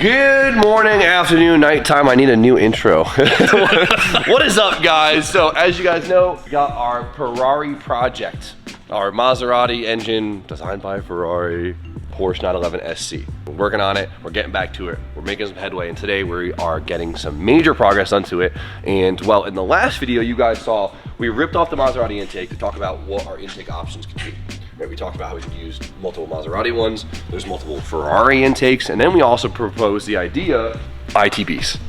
Good morning, afternoon, nighttime. I need a new intro. What is up, guys? So, as you guys know, we got our Ferrari project, our Maserati engine designed by Ferrari, Porsche 911 SC. We're working on it. We're getting back to it. We're making some headway, and today we are getting some major progress onto it. And well, in the last video you guys saw, we ripped off the Maserati intake to talk about what our intake options could be. Right, we talked about how we could use multiple Maserati ones, there's multiple Ferrari intakes, and then we also proposed the idea of ITBs.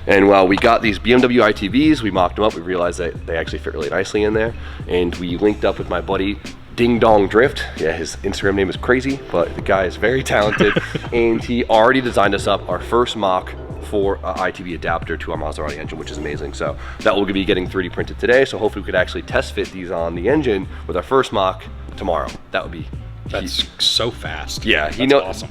And while we got these BMW ITBs, we mocked them up, we realized that they actually fit really nicely in there, and we linked up with my buddy Ding Dong Drift. Yeah, his Instagram name is crazy, but the guy is very talented, and he already designed us up our first mock for an ITB adapter to our Maserati engine, which is amazing. So that will be getting 3D printed today, so hopefully we could actually test fit these on the engine with our first mock tomorrow. That would be That's so fast. Yeah, That's he knows. awesome.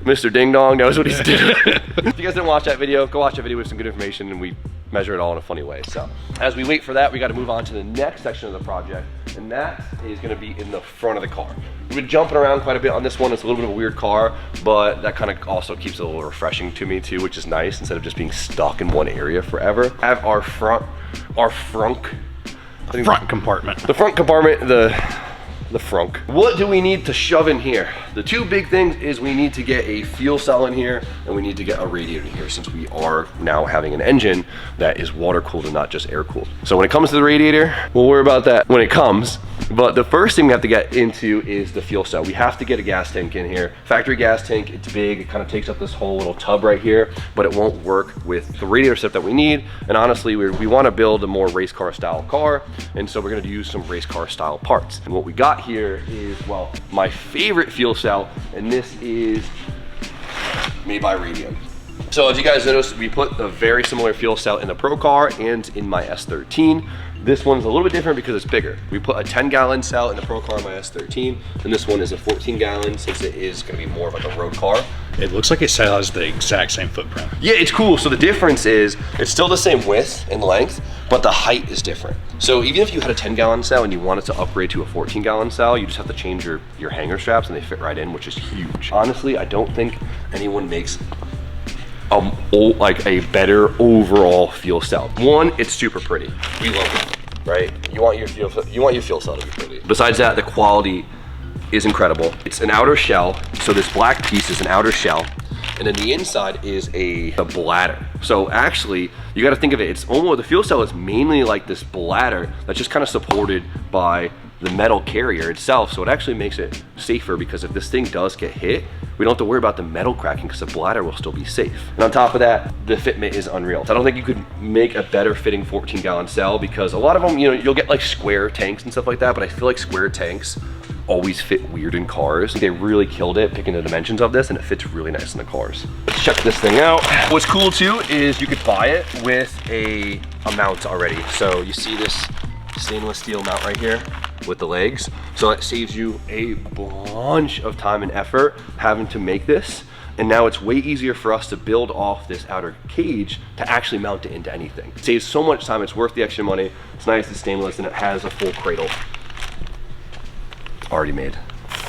Mr. Ding Dong knows what he's doing. If you guys didn't watch that video, go watch that video with some good information, and we measure it all in a funny way. So as we wait for that, we got to move on to the next section of the project, and that is going to be in the front of the car. We've been jumping around quite a bit on this one. It's a little bit of a weird car, but that kind of also keeps it a little refreshing to me too, which is nice instead of just being stuck in one area forever. Have our front compartment, the front compartment, the frunk. What do we need to shove in here? The two big things is we need to get a fuel cell in here, and we need to get a radiator in here, since we are now having an engine that is water cooled and not just air cooled. So when it comes to the radiator, we'll worry about that when it comes. But the first thing we have to get into is the fuel cell. We have to get a gas tank in here. Factory gas tank, it's big, it kind of takes up this whole little tub right here, but it won't work with the radiator setup that we need. And honestly, we want to build a more race car style car, and so we're going to use some race car style parts. And what we got here is, well, my favorite fuel cell, and this is made by Radium. So as you guys noticed, we put a very similar fuel cell in the Pro car and in my S13. This one's a little bit different because it's bigger. We put a 10-gallon cell in the Pro car in my S13, and this one is a 14-gallon since it is going to be more of like a road car. It looks like it has the exact same footprint. Yeah, it's cool. So the difference is it's still the same width and length, but the height is different. So even if you had a 10-gallon cell and you wanted to upgrade to a 14-gallon cell, you just have to change your hanger straps and they fit right in, which is huge. Honestly, I don't think anyone makes like a better overall fuel cell. One, it's super pretty. We love it, right? You want your fuel cell to be pretty. Besides that, the quality is incredible. It's an outer shell, so this black piece is an outer shell, and then the inside is a bladder. So actually, you got to think of it, it's almost, the fuel cell is mainly like this bladder that's just kind of supported by the metal carrier itself, so it actually makes it safer, because if this thing does get hit, we don't have to worry about the metal cracking because the bladder will still be safe. And on top of that, the fitment is unreal. I don't think you could make a better fitting 14-gallon cell, because a lot of them, you know, you'll get like square tanks and stuff like that, but I feel like square tanks always fit weird in cars. They really killed it picking the dimensions of this, and it fits really nice in the cars. Let's check this thing out. What's cool too is you could buy it with a mount already. So you see this stainless steel mount right here with the legs, so it saves you a bunch of time and effort having to make this, and now it's way easier for us to build off this outer cage to actually mount it into anything. It saves so much time, it's worth the extra money. It's nice, it's stainless, and it has a full cradle already made.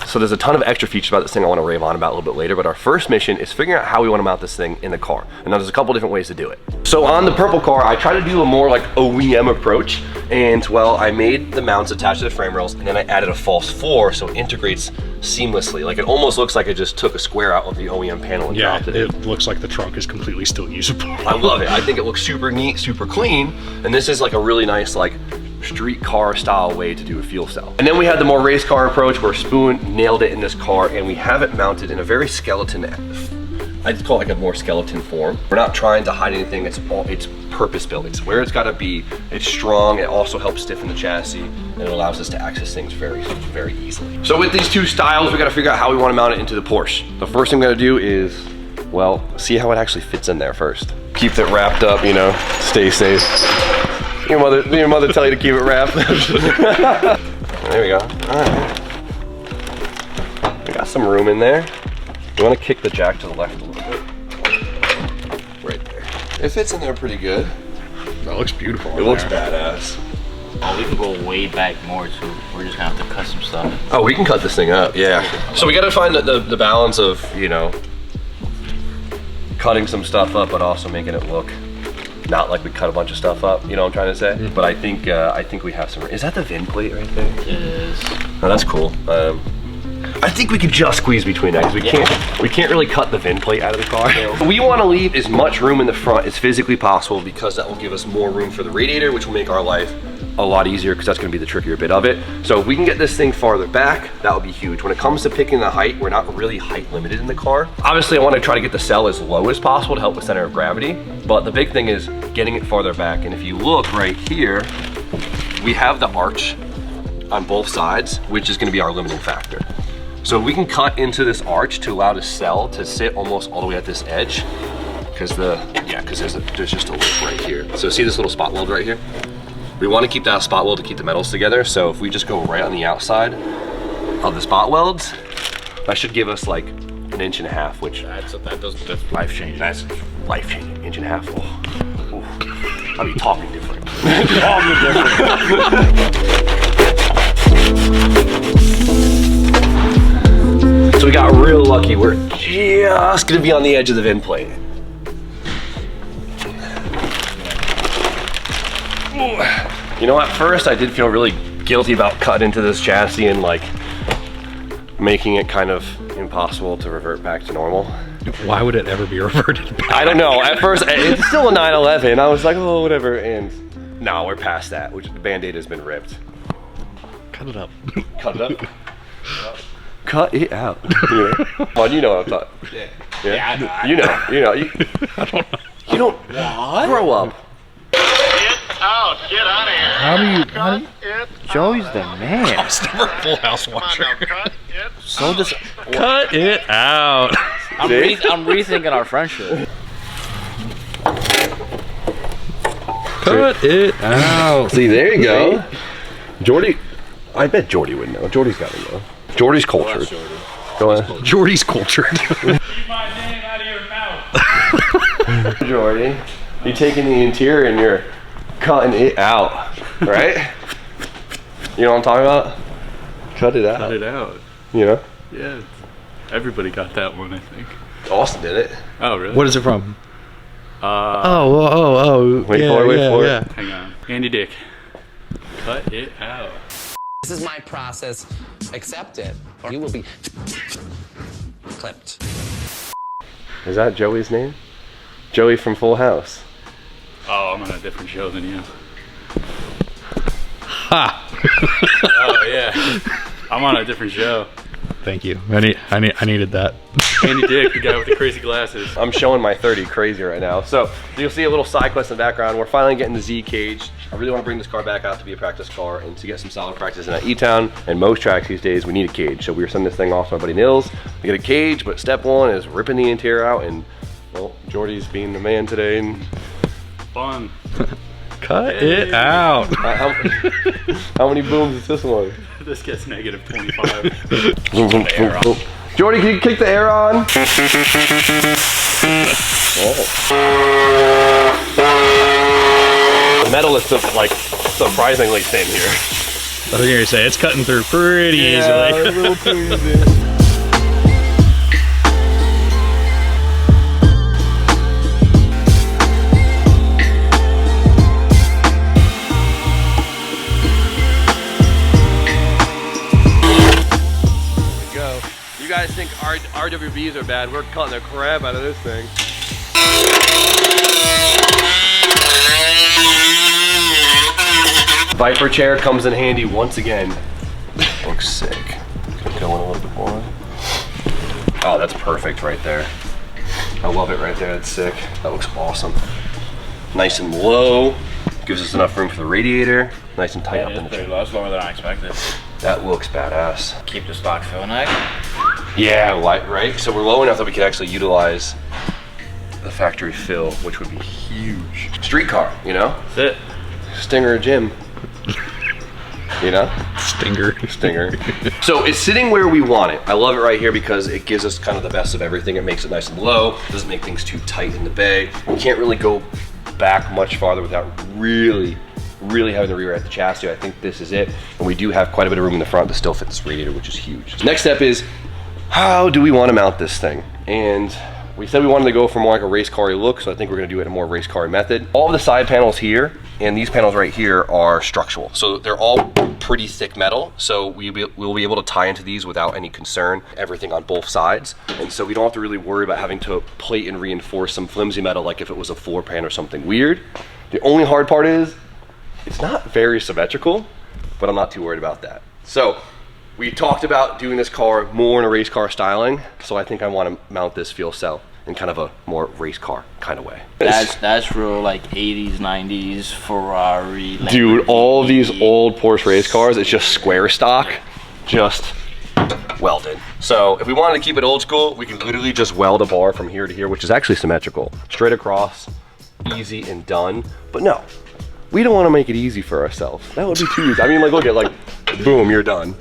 So there's a ton of extra features about this thing I want to rave on about a little bit later, but our first mission is figuring out how we want to mount this thing in the car. And now there's a couple different ways to do it. So on the purple car, I try to do a more like OEM approach, and well, I made the mounts attached to the frame rails, and then I added a false floor so it integrates seamlessly. Like it almost looks like I just took a square out of the OEM panel and dropped it in. It looks like the trunk is completely still usable. I love it. I think it looks super neat, super clean, and this is like a really nice like street car style way to do a fuel cell. And then we had the more race car approach where Spoon nailed it in this car, and we have it mounted in a very skeleton, I'd call it like a more skeleton form. We're not trying to hide anything, it's purpose built. It's where it's gotta be. It's strong, it also helps stiffen the chassis, and it allows us to access things very, very easily. So with these two styles, we gotta figure out how we wanna mount it into the Porsche. The first thing I'm gonna do is, well, see how it actually fits in there first. Keep it wrapped up, you know, stay safe. Your mother tell you to keep it wrapped. There we go. All right. We got some room in there. You want to kick the jack to the left a little bit. Right there. It fits in there pretty good. That looks beautiful. It looks badass. Oh, we can go way back more too. We're just gonna have to cut some stuff. Oh, we can cut this thing up, yeah. So we gotta find the balance of, you know, cutting some stuff up, but also making it look not like we cut a bunch of stuff up, you know what I'm trying to say? But I think we have some, is that the VIN plate right there? It is. Oh, that's cool. I think we could just squeeze between that because we can't really cut the VIN plate out of the car. We want to leave as much room in the front as physically possible because that will give us more room for the radiator, which will make our life a lot easier because that's going to be the trickier bit of it. So if we can get this thing farther back, that would be huge. When it comes to picking the height, we're not really height limited in the car. Obviously, I want to try to get the cell as low as possible to help with center of gravity, but the big thing is getting it farther back. And if you look right here, we have the arch on both sides, which is going to be our limiting factor. So we can cut into this arch to allow the cell to sit almost all the way at this edge, because there's just a lip right here. So see this little spot weld right here? We want to keep that spot weld to keep the metals together. So if we just go right on the outside of the spot welds, that should give us like 1.5 inches, which That's life changing. that's life changing. 1.5 inches. Oh, I'll be talking different. So we got real lucky. We're just gonna be on the edge of the VIN plate. You know, at first I did feel really guilty about cutting into this chassis and like making it kind of impossible to revert back to normal. Why would it ever be reverted back? I don't know. At first, it's still a 911. I was like, oh, whatever. And no, we're past that. Which the Band-Aid has been ripped. Cut it up. Cut it up. Cut it out. Well, you know what I'm talking. Yeah. I know. You know. I don't know. You don't. What? Grow up. Out, get out of here. How do you, Joey's the man. I was never a Full House Come on watcher. now, cut it. So just Cut it out. I'm rethinking our friendship. Cut it out. See, there you go. Jordy, I bet Jordy would know. Jordy's got to know. Jordy's cultured. Go on. Jordy's cultured. Keep my name out of your mouth. Jordy, you're taking the interior and you're cutting it out, right? You know what I'm talking about? Cut it out. Cut it out. You know? Yeah. Everybody got that one, I think. Austin did it. Oh, really? what is it from? Wait for it. Hang on. Andy Dick. Cut it out. This is my process. Accept it, or you will be clipped. Is that Joey's name? Joey from Full House. Oh, I'm on a different show than you. Ha! Oh, yeah. I'm on a different show. Thank you. I needed that. Andy Dick, the guy with the crazy glasses. I'm showing my 30 crazy right now. So you'll see a little side quest in the background. We're finally getting the Z cage. I really want to bring this car back out to be a practice car and to get some solid practice in E-Town. And most tracks these days, we need a cage. So we were sending this thing off to my buddy Nils to get a cage, but step one is ripping the interior out. And well, Jordy's being the man today. And Fun. Cut it out. how many booms is this one? This gets negative 25. Jordy, can you kick the air on? The metal is like surprisingly thin here. I was gonna say it's cutting through pretty easily. a little too easy. You guys think RWBs are bad, we're cutting the crap out of this thing. Viper chair comes in handy once again. Looks sick. Gonna go in a little bit more. Oh, that's perfect right there. I love it right there, that's sick. That looks awesome. Nice and low. Gives us enough room for the radiator. Nice and tight up in the chair. That's lower than I expected. That looks badass. Keep the stock fill neck. Yeah, right? So we're low enough that we can actually utilize the factory fill, which would be huge. Street car, you know? That's it. Stinger Jim. You know? Stinger. So it's sitting where we want it. I love it right here because it gives us kind of the best of everything. It makes it nice and low. Doesn't make things too tight in the bay. We can't really go back much farther without really having the rear at the chassis. I think this is it. And we do have quite a bit of room in the front to still fit this radiator, which is huge. Next step is, how do we want to mount this thing? And We said we wanted to go for more like a race car look, so I think we're gonna do it in a more race car method. All of the side panels here and these panels right here are structural. So they're all pretty thick metal, so we'll be able to tie into these without any concern, everything on both sides. And so we don't have to really worry about having to plate and reinforce some flimsy metal like if it was a floor pan or something weird. The only hard part is, it's not very symmetrical, but I'm not too worried about that. So we talked about doing this car more in a race car styling, so I think I want to mount this fuel cell in kind of a more race car kind of way. That's real like 80s, 90s Ferrari. Dude, all these old Porsche race cars, it's just square stock, just welded. So if we wanted to keep it old school, we can literally just weld a bar from here to here, which is actually symmetrical. Straight across, easy and done. But no, we don't want to make it easy for ourselves. That would be too easy. I mean, like, look at, like, boom, you're done.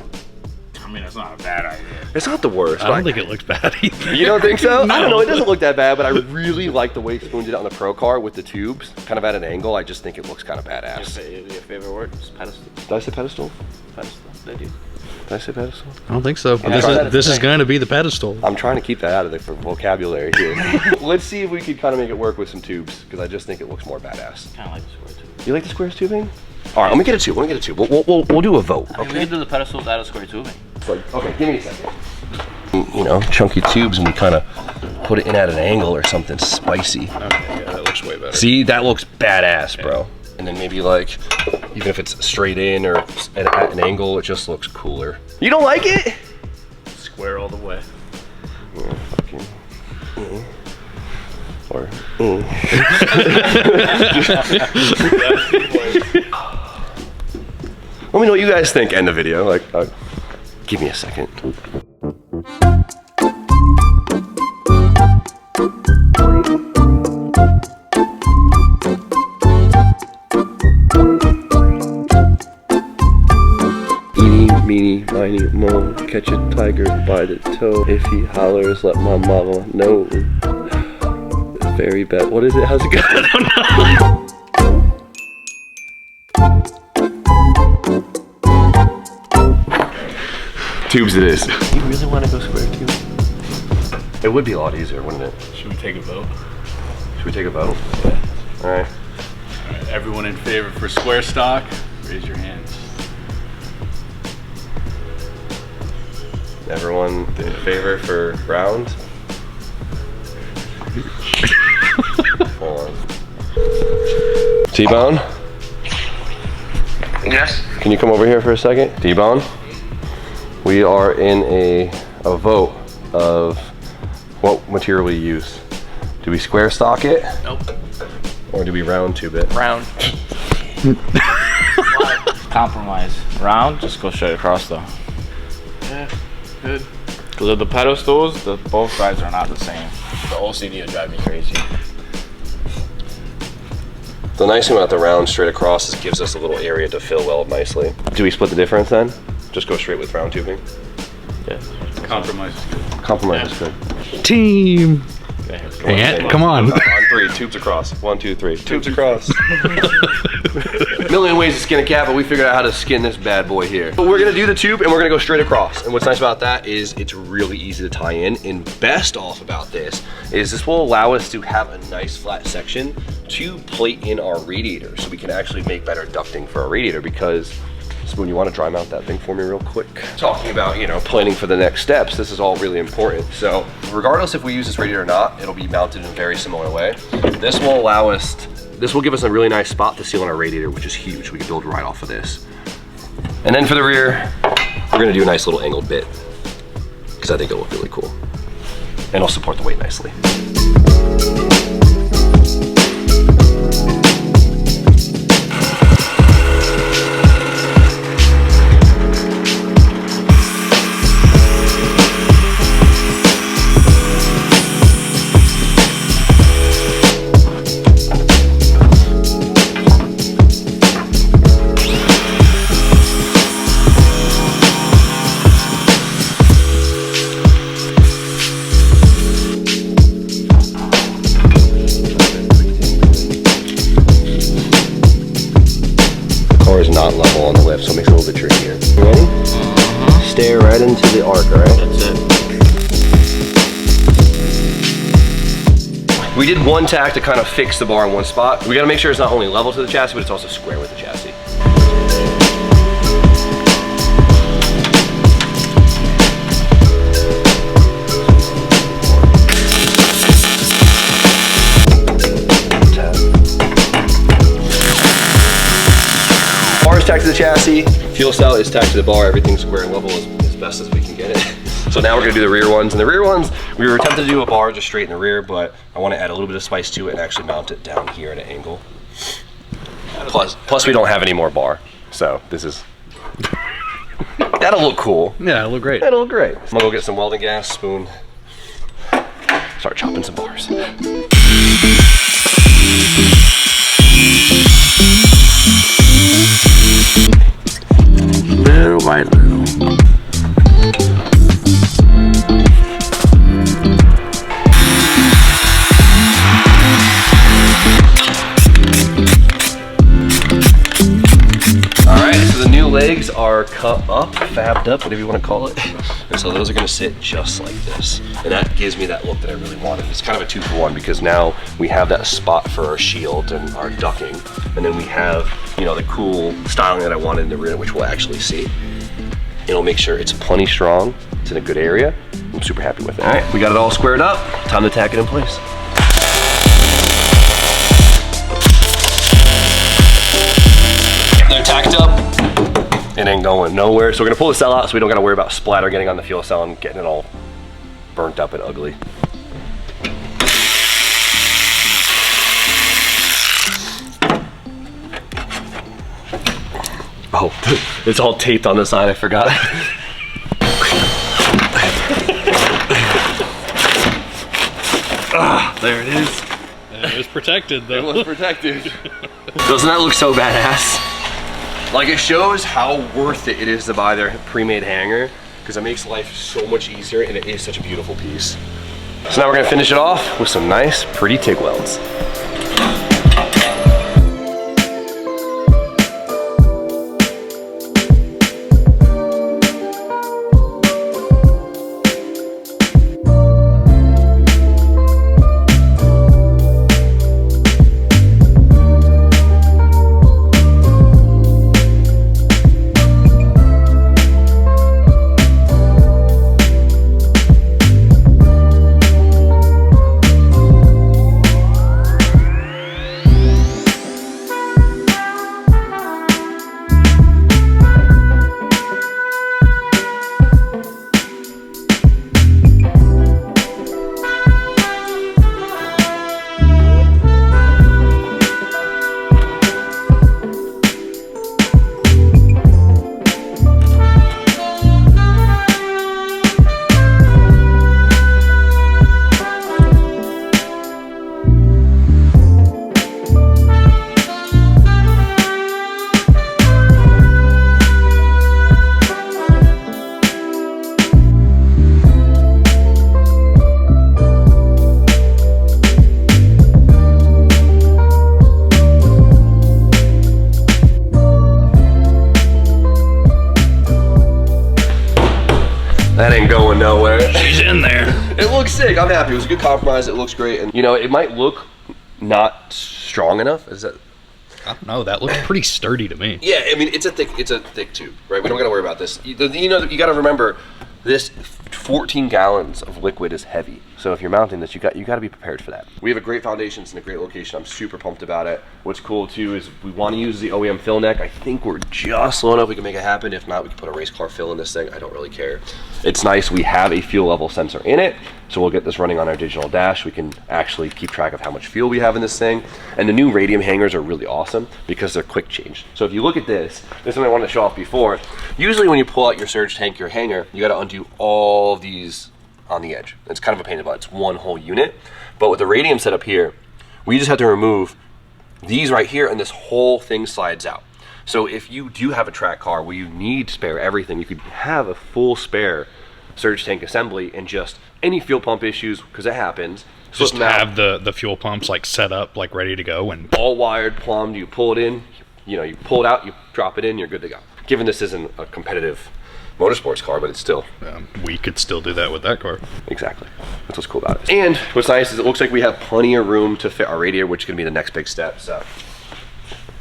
I mean, it's not a bad idea. It's not the worst. I don't think it looks bad either. You don't think so? No. I don't know, it doesn't look that bad, but I really like the way Spoon did it on the Pro car with the tubes, kind of at an angle. I just think it looks kind of badass. Your favorite word is pedestal. Did I say pedestal? Pedestal. Did you? Did I say pedestal? I don't think so. Yeah, This is going to be the pedestal. I'm trying to keep that out of the vocabulary here. Let's see if we could kind of make it work with some tubes, because I just think it looks more badass. Kind of like the square tube. You like the squares tubing? All right, let me get a tube. We'll do a vote. I mean, we can do the pedestals out of square tubing. Okay, give me a second. You know, chunky tubes, and we kind of put it in at an angle or something spicy. Okay, yeah, that looks way better. See, that looks badass, bro. And then maybe like, even if it's straight in or at an angle, it just looks cooler. You don't like it? Square all the way. Yeah, fucking. Or. Let me know what you guys think. End the video. Like, give me a second. Meeny, miny, mo, catch a tiger by the toe. If he hollers, let my mama know. Very bad. What is it? How's it go? I don't know. Tubes it is. You really want to go square tube? It would be a lot easier, wouldn't it? Should we take a vote? Should we take a vote? Yeah. All right. All right, everyone in favor for square stock, raise your hands. Everyone in favor for round? Hold on. T-Bone? Yes? Can you come over here for a second? T-Bone? We are in a vote of what material we use. Do we square stock it? Nope. Or do we round tube it? Round. Compromise. Round, just go straight across though. Yeah, good. Because of the pedestals, both sides are not the same. The OCD will drive me crazy. The nice thing about the round straight across is it gives us a little area to fill weld nicely. Do we split the difference then? Just go straight with round tubing? Yeah. Compromise is good. Compromise is good. Team. Okay. And come on. On three, tubes across. 1, 2, 3. Tubes across. Million ways to skin a cat, but we figured out how to skin this bad boy here. But we're gonna do the tube and we're gonna go straight across. And what's nice about that is it's really easy to tie in. And best off about this is this will allow us to have a nice flat section to plate in our radiator, so we can actually make better ducting for our radiator. Because Spoon, you want to dry mount that thing for me real quick? Talking about, you know, planning for the next steps, this is all really important. So regardless if we use this radiator or not, it'll be mounted in a very similar way. This will allow us, this will give us a really nice spot to seal on our radiator, which is huge. We can build right off of this. And then for the rear, we're gonna do a nice little angled bit, because I think it'll look really cool. And it'll support the weight nicely. Is not level on the lift, so it makes it a little bit trickier. You ready? Stare right into the arc, alright? That's it. We did one tack to kind of fix the bar in one spot. We gotta make sure it's not only level to the chassis, but it's also square with the chassis. Bar is tacked to the chassis, fuel cell is tacked to the bar, everything's square and level as best as we can get it. So now we're gonna do the rear ones. And the rear ones, we were tempted to do a bar just straight in the rear, but I wanna add a little bit of spice to it and actually mount it down here at an angle. Plus we don't have any more bar. So this is, that'll look cool. Yeah, it'll look great. That'll look great. I'm gonna go get some welding gas, spoon, start chopping some bars. Little by little. Alright, so the new legs are cut up, fabbed up, whatever you want to call it. And so those are going to sit just like this. And that gives me that look that I really wanted. It's kind of a 2-for-1 because now we have that spot for our shield and our ducking. And then we have, you know, the cool styling that I wanted in the rear, which we'll actually see. It'll make sure it's plenty strong, it's in a good area. I'm super happy with it. All right, we got it all squared up. Time to tack it in place. They're tacked up. It ain't going nowhere. So we're gonna pull the cell out so we don't gotta worry about splatter getting on the fuel cell and getting it all burnt up and ugly. Oh, it's all taped on the side, I forgot. There it is. It was protected though. It was protected. Doesn't that look so badass? Like, it shows how worth it is to buy their pre-made hanger because it makes life so much easier and it is such a beautiful piece. So now we're gonna finish it off with some nice, pretty TIG welds. That ain't going nowhere. She's in there. It looks sick. I'm happy. It was a good compromise. It looks great. And you know, it might look not strong enough. Is that? I don't know. That looks pretty sturdy to me. Yeah, I mean, it's a thick tube, right? We don't got to worry about this. You know, you got to remember, this 14 gallons of liquid is heavy. So if you're mounting this, you got to be prepared for that. We have a great foundation. It's in a great location. I'm super pumped about it. What's cool too is we want to use the OEM fill neck. I think we're just low enough we can make it happen. If not, we can put a race car fill in this thing. I don't really care. It's nice. We have a fuel level sensor in it. So we'll get this running on our digital dash. We can actually keep track of how much fuel we have in this thing. And the new radium hangers are really awesome because they're quick change. So if you look at this is what I wanted to show off before. Usually when you pull out your surge tank, your hanger, you got to undo all of these on the edge. It's kind of a pain in the butt. It's one whole unit. But with the radium setup here, we just have to remove these right here and this whole thing slides out. So if you do have a track car where you need spare everything, you could have a full spare surge tank assembly and just any fuel pump issues, because it happens. Just have the fuel pumps like set up, like ready to go, and all wired, plumbed. You pull it in, you know, you pull it out, you drop it in, you're good to go. Given this isn't a competitive motorsports car, but it's still. We could still do that with that car. Exactly. That's what's cool about it. And what's nice is it looks like we have plenty of room to fit our radiator, which is gonna be the next big step. So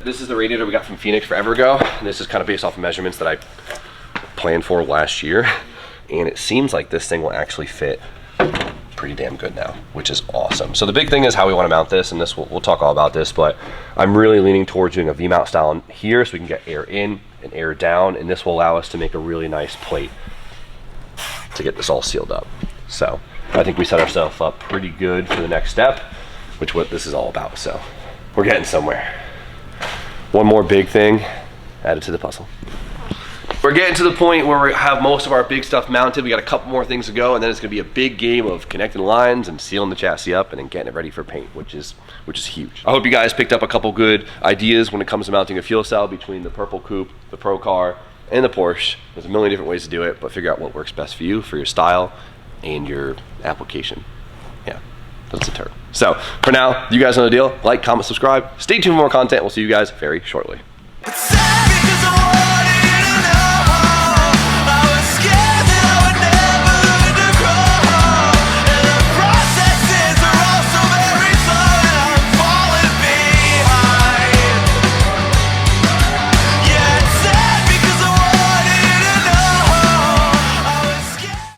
this is the radiator we got from Phoenix forever ago. And this is kind of based off of measurements that I planned for last year. And it seems like this thing will actually fit pretty damn good now, which is awesome. So the big thing is how we want to mount this, and this we'll talk all about this, but I'm really leaning towards doing a V-mount style in here so we can get air in and air down, and this will allow us to make a really nice plate to get this all sealed up. So I think we set ourselves up pretty good for the next step, which what this is all about. So we're getting somewhere. One more big thing added to the puzzle. We're getting to the point where we have most of our big stuff mounted. We got a couple more things to go, and then it's gonna be a big game of connecting lines and sealing the chassis up and then getting it ready for paint, which is huge. I hope you guys picked up a couple good ideas when it comes to mounting a fuel cell between the Purple Coupe, the Pro Car, and the Porsche. There's a million different ways to do it, but figure out what works best for you, for your style, and your application. Yeah, that's the term. So for now, you guys know the deal. Like, comment, subscribe. Stay tuned for more content. We'll see you guys very shortly.